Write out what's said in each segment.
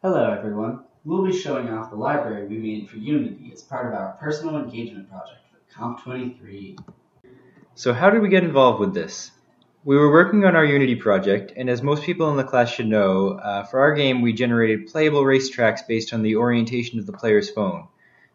Hello everyone. We'll be showing off the library we made for Unity as part of our personal engagement project for Comp23. So how did we get involved with this? We were working on our Unity project, and as most people in the class should know, for our game we generated playable racetracks based on the orientation of the player's phone.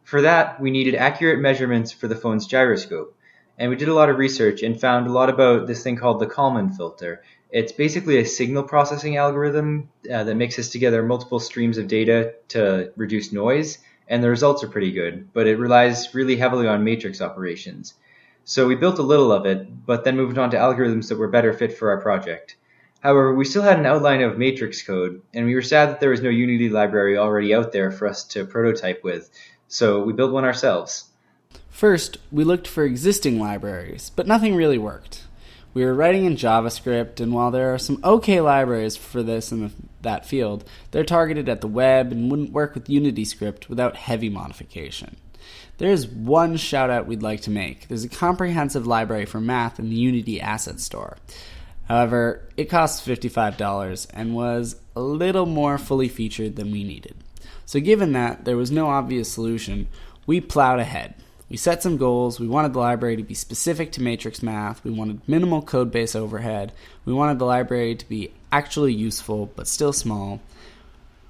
For that, we needed accurate measurements for the phone's gyroscope, and we did a lot of research and found a lot about this thing called the Kalman filter. It's basically a signal processing algorithm that mixes together multiple streams of data to reduce noise, and the results are pretty good, but it relies really heavily on matrix operations. So we built a little of it, but then moved on to algorithms that were better fit for our project. However, we still had an outline of matrix code, and we were sad that there was no Unity library already out there for us to prototype with, so we built one ourselves. First, we looked for existing libraries, but nothing really worked. We were writing in JavaScript, and while there are some okay libraries for this in that field, they're targeted at the web and wouldn't work with Unity script without heavy modification. There is one shout out we'd like to make. There's a comprehensive library for math in the Unity Asset Store. However, it costs $55 and was a little more fully featured than we needed. So given that there was no obvious solution, we plowed ahead. We set some goals. We wanted the library to be specific to matrix math. We wanted minimal code base overhead. We wanted the library to be actually useful but still small.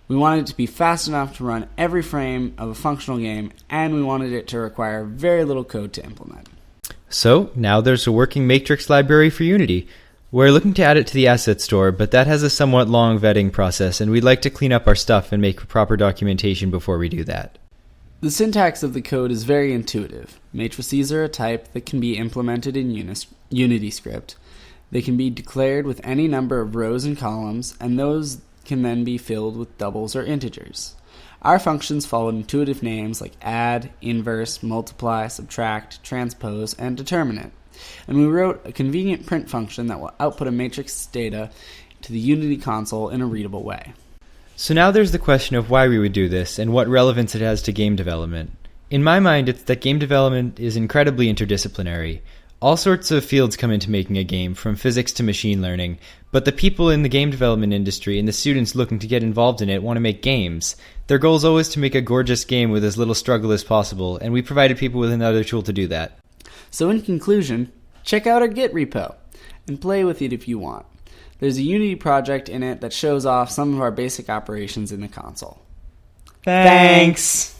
We wanted it to be fast enough to run every frame of a functional game, and we wanted it to require very little code to implement. So now there's a working matrix library for Unity. We're looking to add it to the asset store, but that has a somewhat long vetting process, and we'd like to clean up our stuff and make proper documentation before we do that. The syntax of the code is very intuitive. Matrices are a type that can be implemented in Unity script. They can be declared with any number of rows and columns, and those can then be filled with doubles or integers. Our functions follow intuitive names like add, inverse, multiply, subtract, transpose, and determinant. And we wrote a convenient print function that will output a matrix data to the Unity console in a readable way. So now there's the question of why we would do this and what relevance it has to game development. In my mind, it's that game development is incredibly interdisciplinary. All sorts of fields come into making a game, from physics to machine learning, but the people in the game development industry and the students looking to get involved in it want to make games. Their goal is always to make a gorgeous game with as little struggle as possible, and we provided people with another tool to do that. So in conclusion, check out our Git repo and play with it if you want. There's a Unity project in it that shows off some of our basic operations in the console. Thanks!